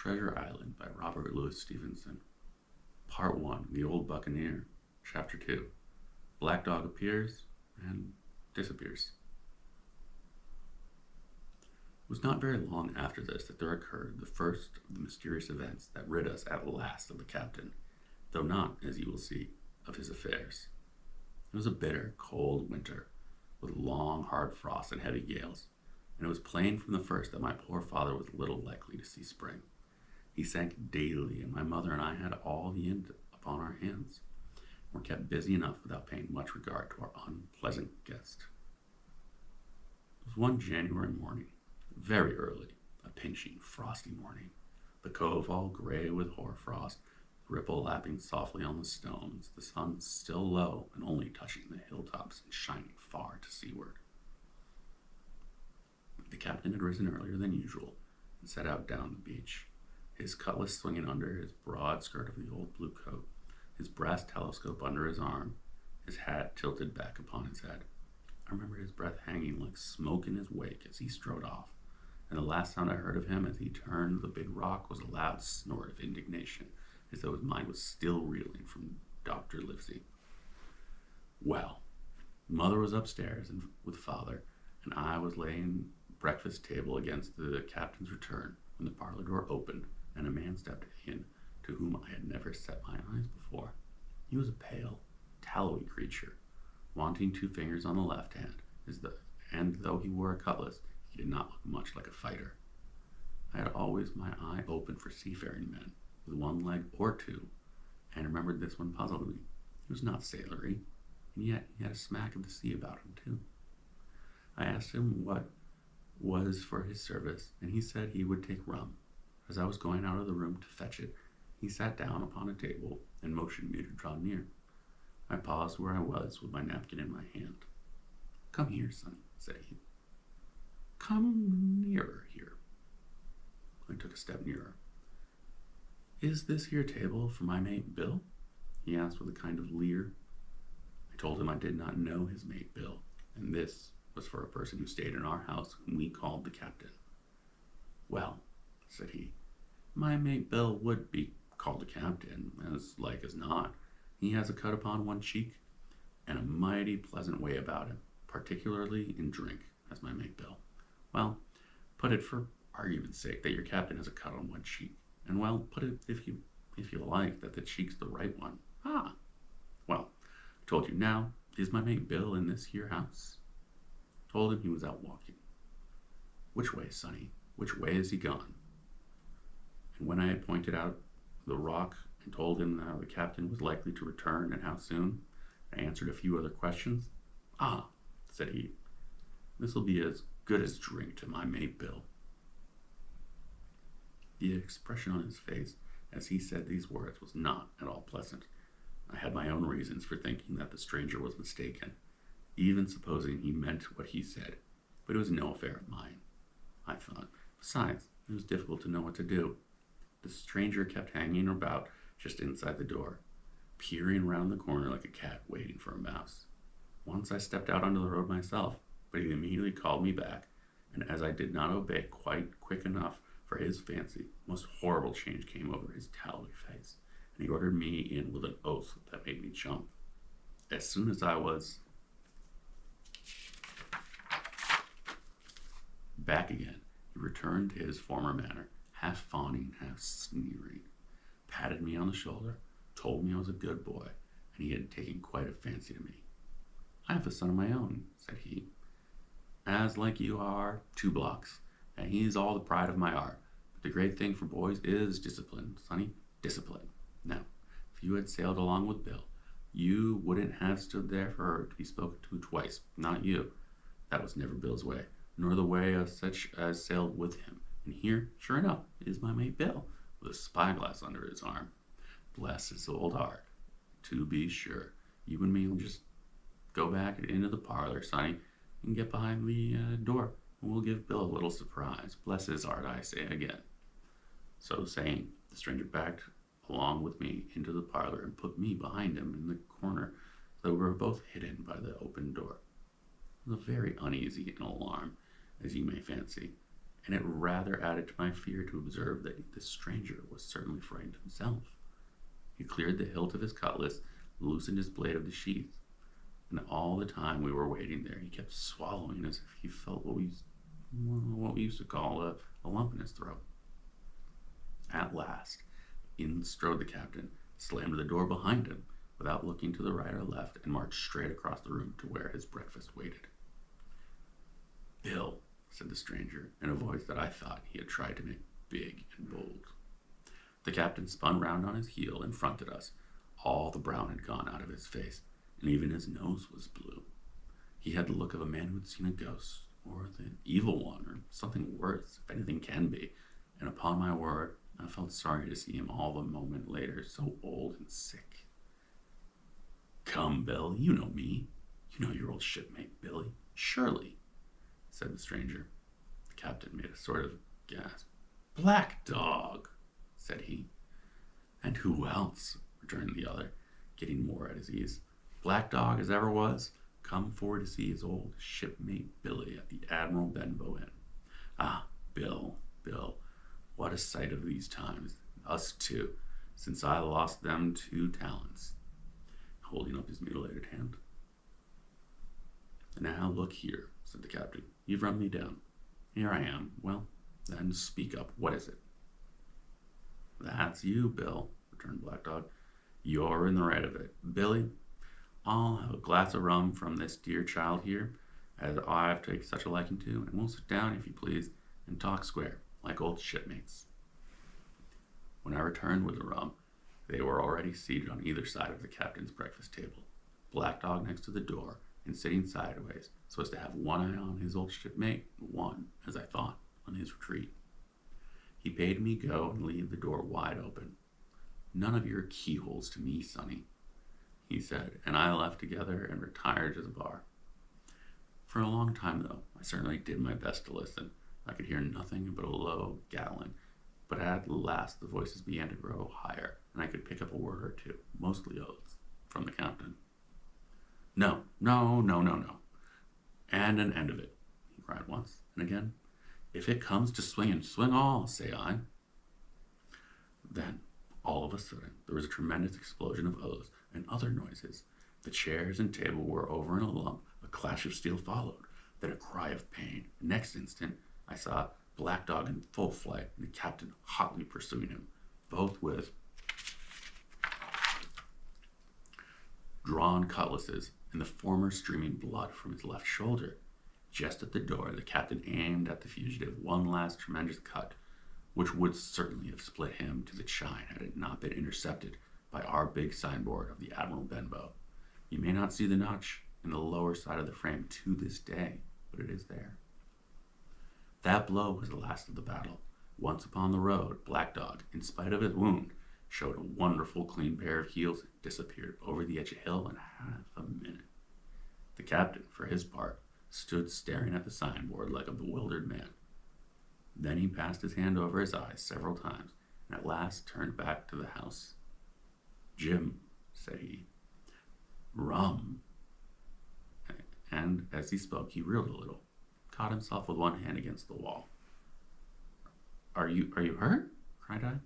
Treasure Island by Robert Louis Stevenson. Part 1, The Old Buccaneer. Chapter 2, Black Dog appears and disappears. It was not very long after this that there occurred the first of the mysterious events that rid us at last of the captain, though not, as you will see, of his affairs. It was a bitter, cold winter, with long, hard frosts and heavy gales, and it was plain from the first that my poor father was little likely to see spring. He sank daily, and my mother and I had all the end upon our hands, and were kept busy enough without paying much regard to our unpleasant guest. It was one January morning, very early, a pinching, frosty morning, the cove all gray with hoarfrost, ripple lapping softly on the stones, the sun still low and only touching the hilltops and shining far to seaward. The captain had risen earlier than usual and set out down the beach, his cutlass swinging under his broad skirt of the old blue coat, his brass telescope under his arm, his hat tilted back upon his head. I remember his breath hanging like smoke in his wake as he strode off, and the last sound I heard of him as he turned the big rock was a loud snort of indignation, as though his mind was still reeling from Dr. Livesey. Well, mother was upstairs and with father, and I was laying breakfast table against the captain's return when the parlor door opened and a man stepped in to whom I had never set my eyes before. He was a pale, tallowy creature, wanting 2 fingers on the left hand, and though he wore a cutlass, he did not look much like a fighter. I had always my eye open for seafaring men, with 1 leg or 2, and remembered this one puzzled me. He was not sailory, and yet he had a smack of the sea about him too. I asked him what was for his service, and he said he would take rum. As I was going out of the room to fetch it, he sat down upon a table and motioned me to draw near. I paused where I was with my napkin in my hand. "Come here, sonny," said he. "Come nearer here." I took a step nearer. "Is this here table for my mate Bill?" he asked with a kind of leer. I told him I did not know his mate Bill, and this was for a person who stayed in our house whom we called the captain. "Well," said he, "my mate Bill would be called the captain, as like as not. He has a cut upon 1 cheek, and a mighty pleasant way about him, particularly in drink, as my mate Bill. Well, put it for argument's sake that your captain has a cut on 1 cheek, and well, put it if you like that the cheek's the right one. Ah, well, I told you now, is my mate Bill in this here house?" Told him he was out walking. "Which way, sonny? Which way is he gone?" And when I had pointed out the rock and told him how the captain was likely to return and how soon, I answered a few other questions. "Ah," said he, "this'll be as good as drink to my mate Bill." The expression on his face as he said these words was not at all pleasant. I had my own reasons for thinking that the stranger was mistaken, even supposing he meant what he said, but it was no affair of mine, I thought. Besides, it was difficult to know what to do. The stranger kept hanging about just inside the door, peering round the corner like a cat waiting for a mouse. Once I stepped out onto the road myself, but he immediately called me back, and as I did not obey quite quick enough for his fancy, a most horrible change came over his tallowy face, and he ordered me in with an oath that made me jump. As soon as I was back again, he returned to his former manner, half fawning, half sneering, patted me on the shoulder, told me I was a good boy, and he had taken quite a fancy to me. "I have a son of my own," said he, "as like you are 2 blocks, and he's all the pride of my heart. But the great thing for boys is discipline, sonny, discipline. Now, if you had sailed along with Bill, you wouldn't have stood there for her to be spoken to twice, not you. That was never Bill's way, nor the way of such as sailed with him. And here, sure enough, is my mate Bill, with a spyglass under his arm. Bless his old heart. To be sure, you and me will just go back into the parlor, sonny, and get behind the door, and we'll give Bill a little surprise. Bless his heart, I say again." So saying, the stranger backed along with me into the parlor and put me behind him in the corner, so we were both hidden by the open door. I was very uneasy and alarmed, as you may fancy, and it rather added to my fear to observe that the stranger was certainly frightened himself. He cleared the hilt of his cutlass, loosened his blade of the sheath, and all the time we were waiting there, he kept swallowing as if he felt what we used to call a lump in his throat. At last, in strode the captain, slammed the door behind him without looking to the right or left, and marched straight across the room to where his breakfast waited. "Bill," said the stranger, in a voice that I thought he had tried to make big and bold. The captain spun round on his heel and fronted us. All the brown had gone out of his face, and even his nose was blue. He had the look of a man who had seen a ghost, or the evil one, or something worse, if anything can be, and upon my word, I felt sorry to see him all a moment later, so old and sick. "Come, Bill, you know me. You know your old shipmate, Billy, surely," said the stranger. The captain made a sort of gasp. "Black Dog," said he. "And who else?" returned the other, getting more at his ease. "Black Dog as ever was, come forward to see his old shipmate Billy at the Admiral Benbow Inn. Ah, Bill, what a sight of these times, us too, since I lost them 2 talents, holding up his mutilated hand. "Now look here," said the captain. "You've run me down. Here I am. Well, then speak up. What is it?" "That's you, Bill," returned Black Dog. "You're in the right of it. Billy, I'll have a glass of rum from this dear child here, as I've taken such a liking to, and we'll sit down, if you please, and talk square, like old shipmates." When I returned with the rum, they were already seated on either side of the captain's breakfast table, Black Dog next to the door, and sitting sideways, so as to have one eye on his old shipmate, and one, as I thought, on his retreat. He bade me go and leave the door wide open. "None of your keyholes to me, sonny," he said, and I left together and retired to the bar. For a long time, though, I certainly did my best to listen. I could hear nothing but a low gabbling, but at last the voices began to grow higher, and I could pick up a word or two, mostly oaths, from the captain. No, and an end of it," he cried once, and again. "If it comes to swinging, swing all, say I." Then, all of a sudden, there was a tremendous explosion of oaths and other noises. The chairs and table were over in a lump, a clash of steel followed, then a cry of pain. Next instant, I saw Black Dog in full flight, and the captain hotly pursuing him, both with drawn cutlasses, and the former streaming blood from his left shoulder. Just at the door, the captain aimed at the fugitive one last tremendous cut, which would certainly have split him to the chine had it not been intercepted by our big signboard of the Admiral Benbow. You may not see the notch in the lower side of the frame to this day, but it is there. That blow was the last of the battle. Once upon the road, Black Dog, in spite of his wound, showed a wonderful clean pair of heels and disappeared over the edge of the hill in half a minute. The captain, for his part, stood staring at the signboard like a bewildered man. Then he passed his hand over his eyes several times, and at last turned back to the house. "Jim," said he, "rum." And as he spoke, he reeled a little, caught himself with one hand against the wall. Are you hurt?" cried I.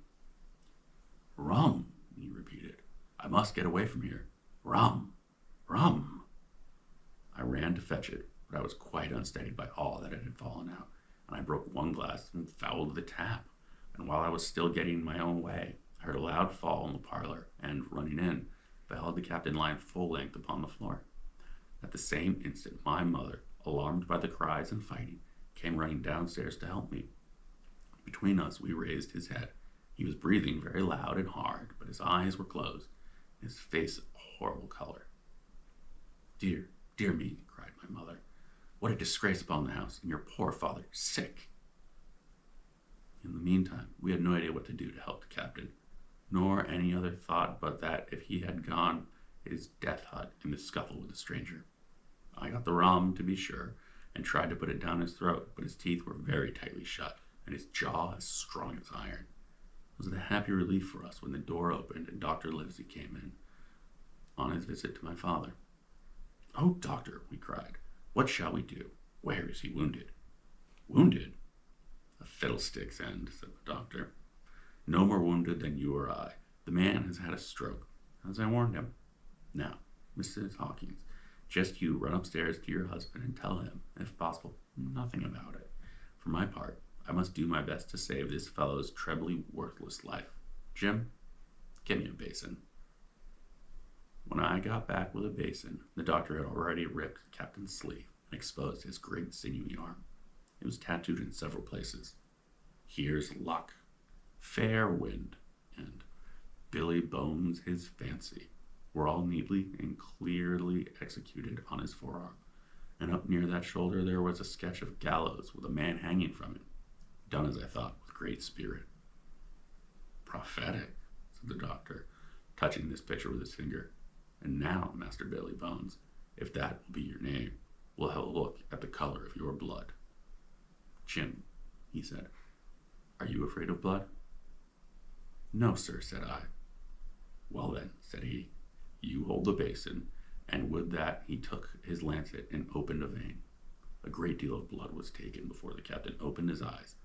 "Rum," he repeated. "I must get away from here. Rum. I ran to fetch it, but I was quite unsteadied by all that had fallen out, and I broke one glass and fouled the tap. And while I was still getting my own way, I heard a loud fall in the parlor, and, running in, beheld the captain lying full length upon the floor. At the same instant, my mother, alarmed by the cries and fighting, came running downstairs to help me. Between us, we raised his head. He was breathing very loud and hard, but his eyes were closed, and his face a horrible color. Dear me," cried my mother. "What a disgrace upon the house, and your poor father sick." In the meantime, we had no idea what to do to help the captain, nor any other thought but that if he had gone his death hut in the scuffle with the stranger. I got the rum, to be sure, and tried to put it down his throat, but his teeth were very tightly shut, and his jaw as strong as iron. It was a happy relief for us when the door opened and Dr. Livesey came in on his visit to my father. "Oh, doctor," we cried, "what shall we do? Where is he wounded?" "Wounded?" A fiddlestick's end, said the doctor. No more wounded than you or I. The man has had a stroke, as I warned him. Now, Mrs. Hawkins, just you run upstairs to your husband and tell him, if possible, nothing about it. For my part, I must do my best to save this fellow's trebly worthless life. Jim, get me a basin. When I got back with a basin, the doctor had already ripped the captain's sleeve and exposed his great sinewy arm. It was tattooed in several places. Here's luck, fair wind, and Billy Bones his fancy were all neatly and clearly executed on his forearm, and up near that shoulder there was a sketch of gallows with a man hanging from it, done as I thought with great spirit. Prophetic, said the doctor, touching this picture with his finger. And now, Master Billy Bones, if that will be your name, we'll have a look at the color of your blood. Jim, he said, are you afraid of blood? No, sir, said I. Well then, said he, you hold the basin, and with that he took his lancet and opened a vein. A great deal of blood was taken before the captain opened his eyes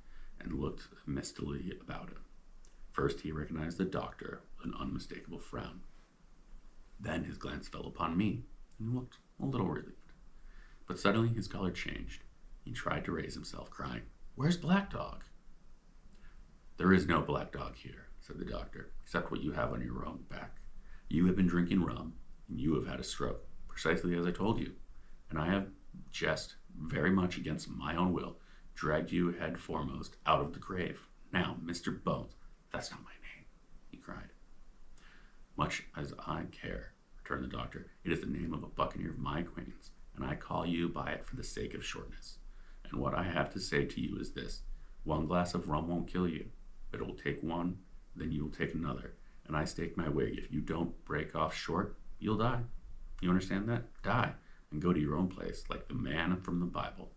and looked mistily about him. First he recognized the doctor with an unmistakable frown. Then his glance fell upon me, and he looked a little relieved. But suddenly his color changed. He tried to raise himself, crying, Where's Black Dog? There is no Black Dog here, said the doctor, except what you have on your own back. You have been drinking rum, and you have had a stroke, precisely as I told you, and I have just, very much against my own will, dragged you head foremost out of the grave. Now, Mr. Bones, that's not my name, he cried. Much as I care, returned the doctor, it is the name of a buccaneer of my acquaintance, and I call you by it for the sake of shortness. And what I have to say to you is this. One glass of rum won't kill you, but it will take one, then you will take another, and I stake my wig, if you don't break off short, you'll die. You understand that? Die, and go to your own place, like the man from the Bible.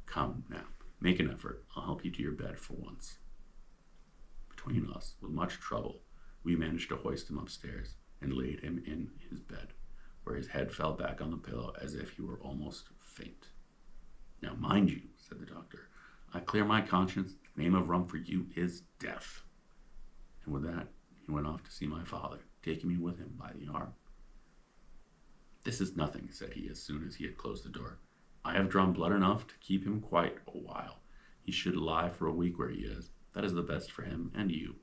Come, now, make an effort. I'll help you to your bed for once. Between us, with much trouble, we managed to hoist him upstairs and laid him in his bed, where his head fell back on the pillow as if he were almost faint. Now, mind you, said the doctor, I clear my conscience. The name of rum for you is death. And with that, he went off to see my father, taking me with him by the arm. This is nothing, said he as soon as he had closed the door. I have drawn blood enough to keep him quite a while. He should lie for a week where he is. That is the best for him and you.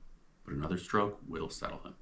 But another stroke will settle him.